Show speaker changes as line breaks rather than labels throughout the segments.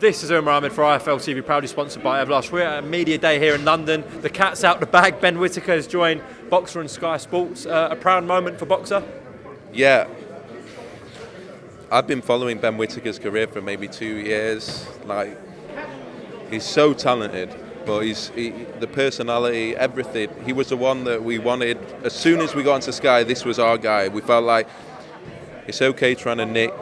This is Umar Ahmed for IFL TV, proudly sponsored by Everlast. We're at a media day here in London. The cat's out the bag. Ben Whittaker has joined Boxer and Sky Sports. A proud moment for Boxer?
Yeah. I've been following Ben Whittaker's career for maybe 2 years. Like, he's so talented, but the personality, everything. He was the one that we wanted. As soon as we got into Sky, this was our guy. We felt like it's okay trying to nick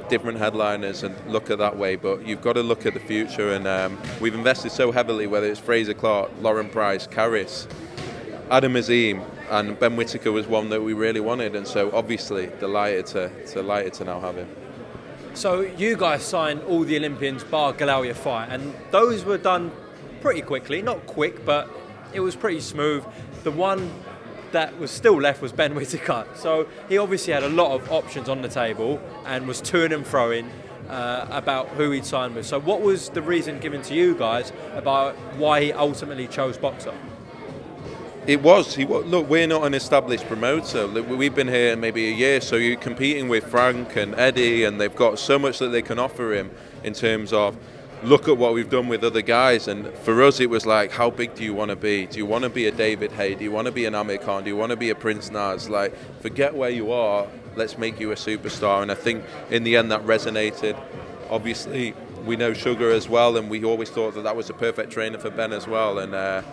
different headliners and look at that way, but you've got to look at the future, and we've invested so heavily, whether it's Fraser Clark, Lauren Price, Karras, Adam Azim, and Ben Whittaker was one that we really wanted, and so obviously delighted to now have him.
So you guys signed all the Olympians bar Galawia fight, and those were done pretty quickly. Not quick, but it was pretty smooth. The one that was still left was Ben Whittaker. So he obviously had a lot of options on the table and was toing and froing about who he'd signed with. So what was the reason given to you guys about why he ultimately chose Boxer? Look, we're not an established promoter. We've been here maybe a year, so you're competing with Frank and Eddie, and they've got so much that they can offer him in terms of look at what we've done with other guys. And for us, it was like, how big do you want to be? Do you want to be a David Haye? Do you want to be an Amir Khan? Do you want to be a Prince Naz? Like, forget where you are. Let's make you a superstar. And I think in the end that resonated. Obviously, we know Sugar as well, and we always thought that was a perfect trainer for Ben as well. And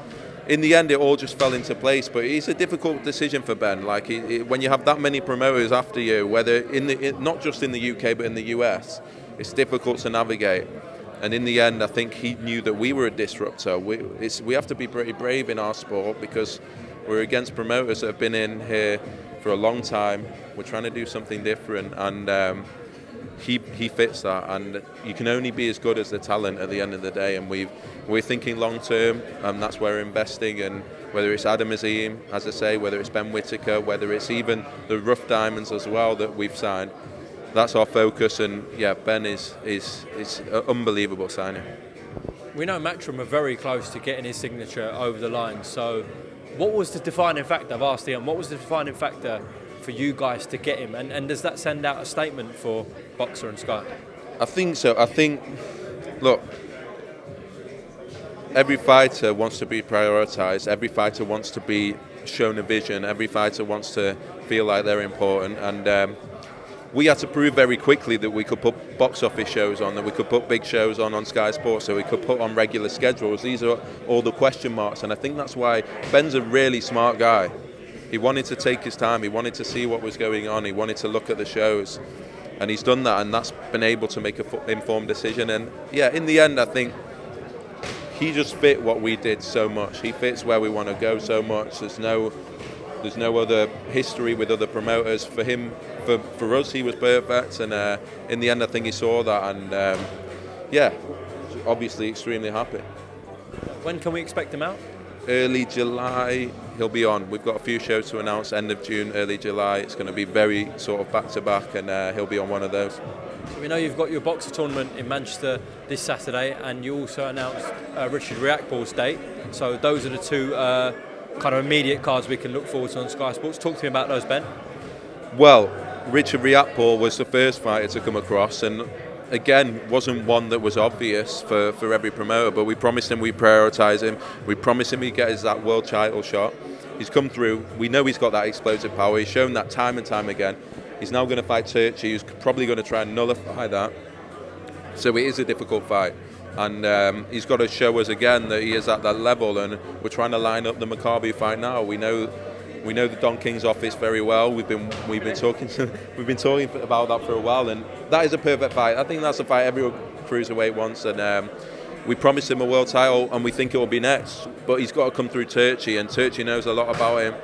in the end, it all just fell into place. But it's a difficult decision for Ben. Like, when you have that many promoters after you, whether not just in the UK but in the US, it's difficult to navigate. And in the end, I think he knew that we were a disruptor. We have to be pretty brave in our sport because we're against promoters that have been in here for a long time. We're trying to do something different, and he fits that. And you can only be as good as the talent at the end of the day. And we're thinking long term, and that's where we're investing. And whether it's Adam Azim, as I say, whether it's Ben Whittaker, whether it's even the Rough Diamonds as well that we've signed. That's our focus, and yeah, Ben is an unbelievable signing. We know Matchroom are very close to getting his signature over the line. So, what was the defining factor? I've asked him. What was the defining factor for you guys to get him? And does that send out a statement for Boxer and Sky?
I think so. Look, every fighter wants to be prioritised. Every fighter wants to be shown a vision. Every fighter wants to feel like they're important, and we had to prove very quickly that we could put box office shows on, that we could put big shows on Sky Sports, so we could put on regular schedules. These are all the question marks, and I think that's why Ben's a really smart guy. He wanted to take his time, he wanted to see what was going on, he wanted to look at the shows, and he's done that, and that's been able to make an informed decision. And yeah, in the end, I think he just fit what we did so much. He fits where we want to go so much. There's no other history with other promoters. For him, for us, he was perfect, and in the end, I think he saw that, and yeah, obviously extremely happy.
When can we expect him out?
Early July, he'll be on. We've got a few shows to announce, end of June, early July. It's going to be very sort of back-to-back, and he'll be on one of those.
So we know you've got your boxer tournament in Manchester this Saturday, and you also announced Richard Riakpor's date. So those are the two kind of immediate cards we can look forward to on Sky Sports. Talk to me about those, Ben.
Well, Richard Riakpor was the first fighter to come across, and again, wasn't one that was obvious for every promoter, but we promised him we'd prioritise him. We promised him he'd get his that world title shot. He's come through. We know he's got that explosive power. He's shown that time and time again. He's now going to fight Turchi, who's probably going to try and nullify that. So it is a difficult fight. And he's got to show us again that he is at that level, and we're trying to line up the Maccabi fight now. We know the Don King's office very well. We've been talking about that for a while, and that is a perfect fight. I think that's a fight every cruiserweight wants, and we promised him a world title, and we think it will be next. But he's got to come through Turchi, and Turchi knows a lot about him.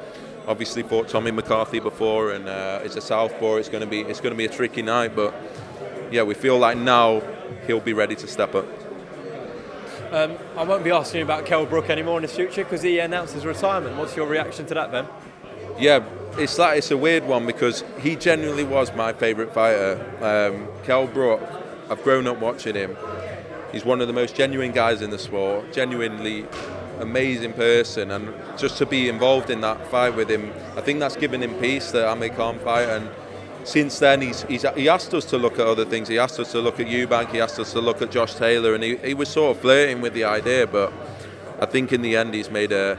Obviously fought Tommy McCarthy before, and it's a southpaw. It's going to be a tricky night, but yeah, we feel like now he'll be ready to step up.
I won't be asking you about Kell Brook anymore in the future because he announced his retirement. What's your reaction to that, Ben?
Yeah, it's a weird one because he genuinely was my favourite fighter. Kell Brook, I've grown up watching him. He's one of the most genuine guys in the sport, genuinely amazing person, and just to be involved in that fight with him, I think that's given him peace, the Amir Khan fight, and since then, he asked us to look at other things. He asked us to look at Eubank. He asked us to look at Josh Taylor, and he was sort of flirting with the idea. But I think in the end, he's made the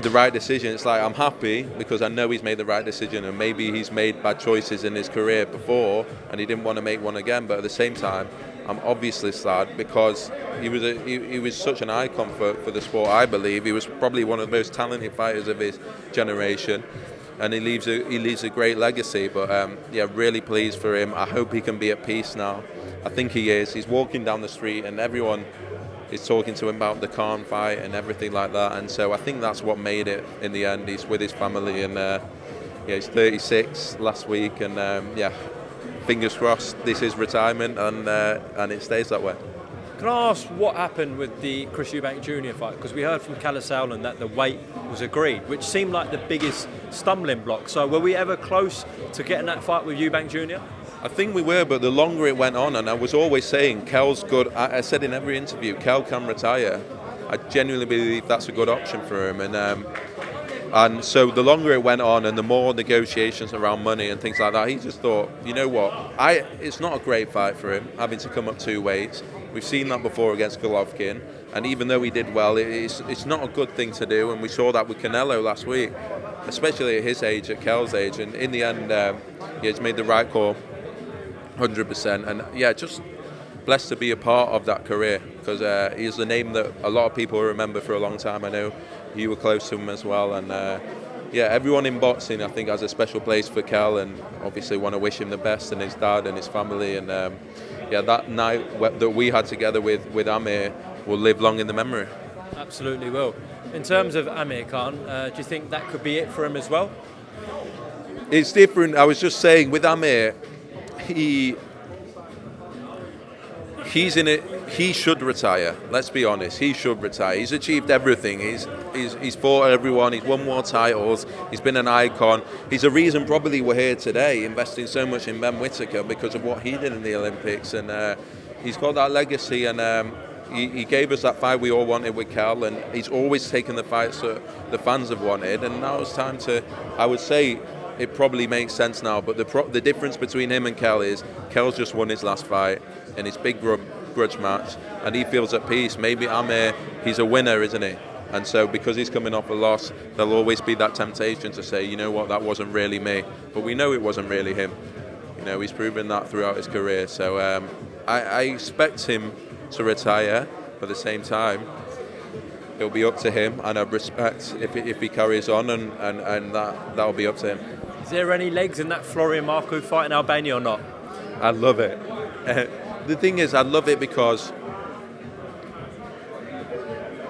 right decision. It's like, I'm happy because I know he's made the right decision, and maybe he's made bad choices in his career before, and he didn't want to make one again. But at the same time, I'm obviously sad because he was such an icon for the sport. I believe he was probably one of the most talented fighters of his generation. And he leaves a great legacy, but really pleased for him. I hope he can be at peace now. I think he is. He's walking down the street and everyone is talking to him about the Khan fight and everything like that. And so I think that's what made it in the end. He's with his family, and he's 36 last week, and fingers crossed this is retirement and it stays that way.
Can I ask what happened with the Chris Eubank Jr. fight? Because we heard from Kell that the weight was agreed, which seemed like the biggest stumbling block. So were we ever close to getting that fight with Eubank Jr.?
I think we were, but the longer it went on, and I was always saying, Kell's good. I said in every interview, Kell can retire. I genuinely believe that's a good option for him. And so the longer it went on and the more negotiations around money and things like that, he just thought, you know what, it's not a great fight for him, having to come up 2 weights. We've seen that before against Golovkin, and even though he did well, it's not a good thing to do, and we saw that with Canelo last week, especially at his age, at Kell's age, and in the end, he's made the right call, 100%, and just blessed to be a part of that career, because he's a name that a lot of people remember for a long time. I know you were close to him as well, and everyone in boxing, I think, has a special place for Kell, and obviously want to wish him the best, and his dad and his family, and that night that we had together with Amir will live long in the memory.
Absolutely will. In terms of Amir Khan, do you think that could be it for him as well?
It's different. I was just saying, with Amir, he's in it. He should retire. Let's be honest. He should retire. He's achieved everything. He's fought everyone. He's won more titles. He's been an icon. He's a reason probably we're here today, investing so much in Ben Whittaker because of what he did in the Olympics. And he's got that legacy. And he gave us that fight we all wanted with Kell. And he's always taken the fights that the fans have wanted. And now it's time to. I would say it probably makes sense now. But the difference between him and Kell is Kell's just won his last fight in his big grudge match, and he feels at peace. Maybe Amir, he's a winner, isn't he? And so because he's coming off a loss, there'll always be that temptation to say, you know what, that wasn't really me. But we know it wasn't really him. You know, he's proven that throughout his career. So I expect him to retire, but at the same time, it'll be up to him, and I respect if he carries on, and that'll be up to him.
Is there any legs in that Florian Marku fight in Albania or not?
I love it. The thing is, I love it because,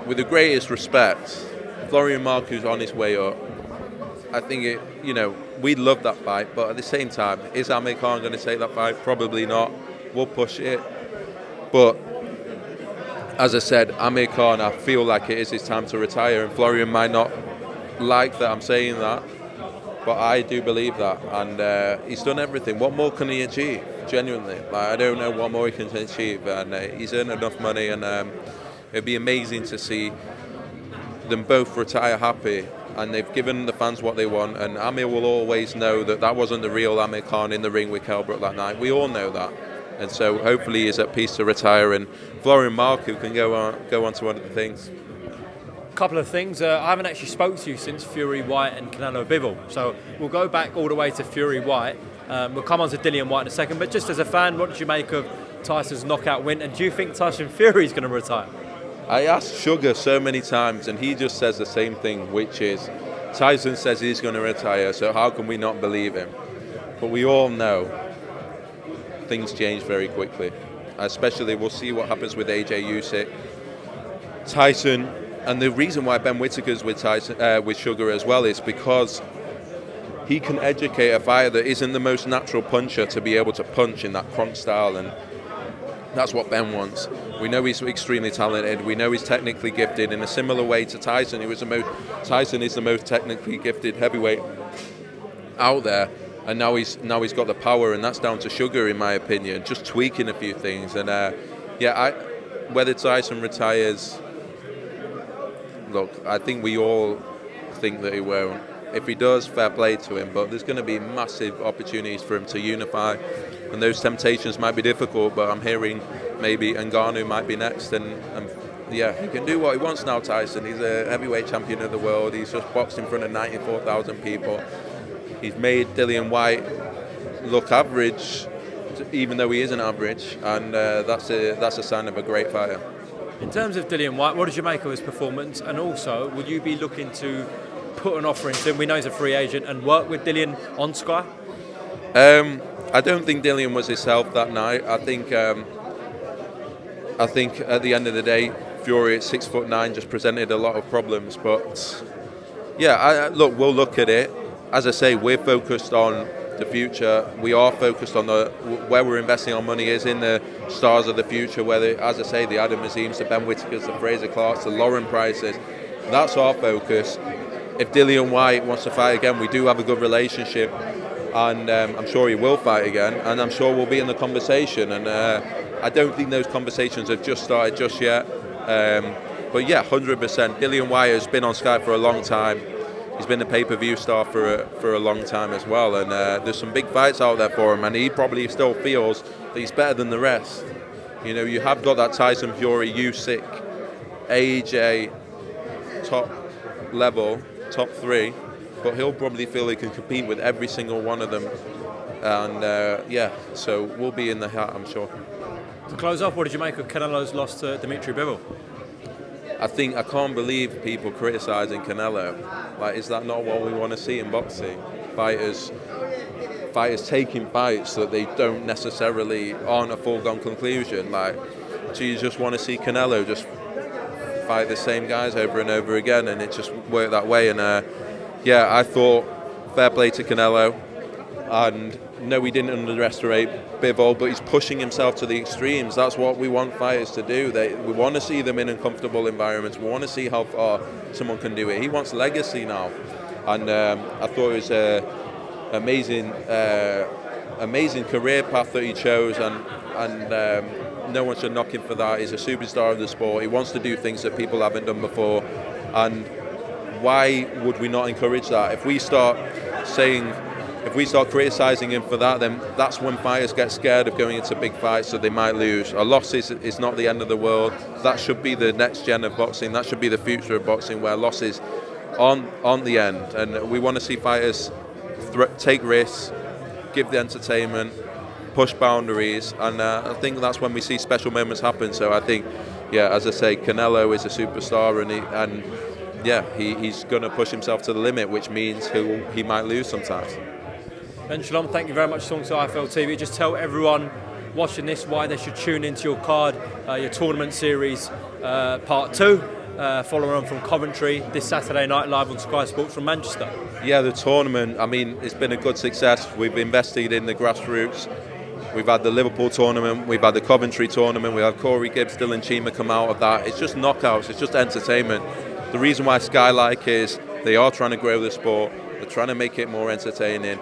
with the greatest respect, Florian Marku's on his way up. I think we love that fight, but at the same time, is Amir Khan going to take that fight? Probably not. We'll push it. But as I said, Amir Khan, I feel like it is his time to retire, and Florian might not like that I'm saying that, but I do believe that, and he's done everything. What more can he achieve? Genuinely, I don't know what more he can achieve, and he's earned enough money, and it'd be amazing to see them both retire happy, and they've given the fans what they want, and Amir will always know that wasn't the real Amir Khan in the ring with Kell Brook that night. We all know that, and so hopefully he's at peace to retire, and Florian Marku can go on to other things.
Couple of things. I haven't actually spoke to you since Fury Whyte and Canelo Bivol, so we'll go back all the way to Fury Whyte. We'll come on to Dillian Whyte in a second, but just as a fan, what did you make of Tyson's knockout win, and do you think Tyson Fury is going to retire?
I asked Sugar so many times, and he just says the same thing, which is Tyson says he's going to retire, so how can we not believe him? But we all know things change very quickly, especially we'll see what happens with AJ Usyk, Tyson. And the reason why Ben Whittaker's with Sugar as well is because he can educate a fighter that isn't the most natural puncher to be able to punch in that Kronk style, and that's what Ben wants. We know he's extremely talented. We know he's technically gifted in a similar way to Tyson. Tyson is the most technically gifted heavyweight out there, and now he's got the power, and that's down to Sugar, in my opinion, just tweaking a few things. And whether Tyson retires. Look, I think we all think that he won't.
If he does, fair play to him. But there's going to be massive opportunities for him to unify, and those temptations might be difficult. But I'm hearing maybe Ngannou might be next, and yeah, he can do what he wants now, Tyson. He's a heavyweight champion of the world. He's just boxed in front of 94,000 people. He's made Dillian Whyte look average, even though he isn't average, and that's a sign of a great fighter.
In terms of Dillian Whyte, what did you make of his performance? And also, would you be looking to put an offer into him? We know he's a free agent, and work with Dillian on Sky?
I don't think Dillian was himself that night. I think at the end of the day, Fury at 6'9" just presented a lot of problems. But yeah, look, we'll look at it. As I say, we're focused on the future. We are focused on where we're investing our money is in the stars of the future. Whether, as I say, the Adam Azeems, the Ben Whittakers, the Fraser Clarks, the Lauren Prices. That's our focus. If Dillian Whyte wants to fight again, we do have a good relationship, and I'm sure he will fight again, and I'm sure we'll be in the conversation. And I don't think those conversations have just started just yet. But yeah, 100%. Dillian Whyte has been on Sky for a long time. He's been a pay-per-view star for a long time as well, and there's some big fights out there for him, and he probably still feels that he's better than the rest. You know, you have got that Tyson Fury, Usyk, AJ, top level, top three, but he'll probably feel he can compete with every single one of them, and yeah, so we'll be in the hat, I'm sure.
To close off, what did you make of Canelo's loss to Dimitri Bivol?
I can't believe people criticising Canelo. Like, is that not what we want to see in boxing? Fighters taking fights that they don't necessarily aren't a foregone conclusion. Like, do you just want to see Canelo just fight the same guys over and over again, and it just worked that way? And yeah, I thought fair play to Canelo, and no, we didn't underestimate Bivol, but he's pushing himself to the extremes. That's what we want fighters to do. We want to see them in uncomfortable environments. We want to see how far someone can do it. He wants legacy now, and I thought it was an amazing career path that he chose, and no one should knock him for that. He's a superstar of the sport. He wants to do things that people haven't done before, and why would we not encourage that? If we start criticising him for that, then that's when fighters get scared of going into big fights, so they might lose. A loss is not the end of the world. That should be the next gen of boxing. That should be the future of boxing, where losses aren't the end. And we want to see fighters take risks, give the entertainment, push boundaries, and I think that's when we see special moments happen. So I think, yeah, as I say, Canelo is a superstar, and he's going to push himself to the limit, which means he might lose sometimes.
Ben, Shalom, thank you very much for talking to IFL TV. Just tell everyone watching this why they should tune into your card, your tournament series, part 2, following on from Coventry this Saturday night live on Sky Sports from Manchester. Yeah,
the tournament, I mean, it's been a good success. We've invested in the grassroots. We've had the Liverpool tournament, we've had the Coventry tournament, we had Corey Gibbs, Dylan Chima come out of that. It's just knockouts, it's just entertainment. The reason why Sky like is they are trying to grow the sport, they're trying to make it more entertaining.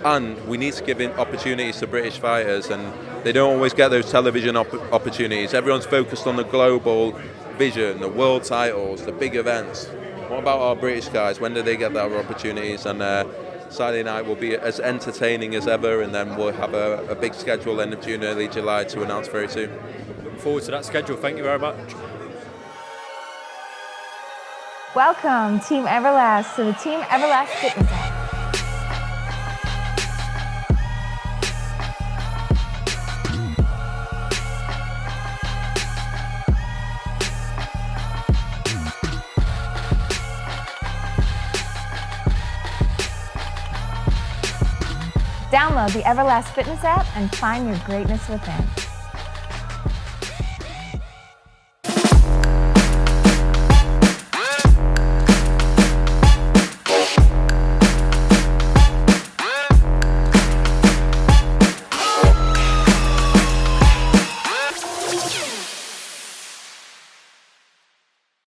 And we need to give opportunities to British fighters, and they don't always get those television opportunities. Everyone's focused on the global vision, the world titles, the big events. What about our British guys? When do they get their opportunities? And Saturday night will be as entertaining as ever, and then we'll have a big schedule end of June, early July to announce very soon.
Looking forward to that schedule. Thank you very much.
Welcome, Team Everlast, to the Team Everlast Fitness app. Download the Everlast Fitness app and find your greatness within.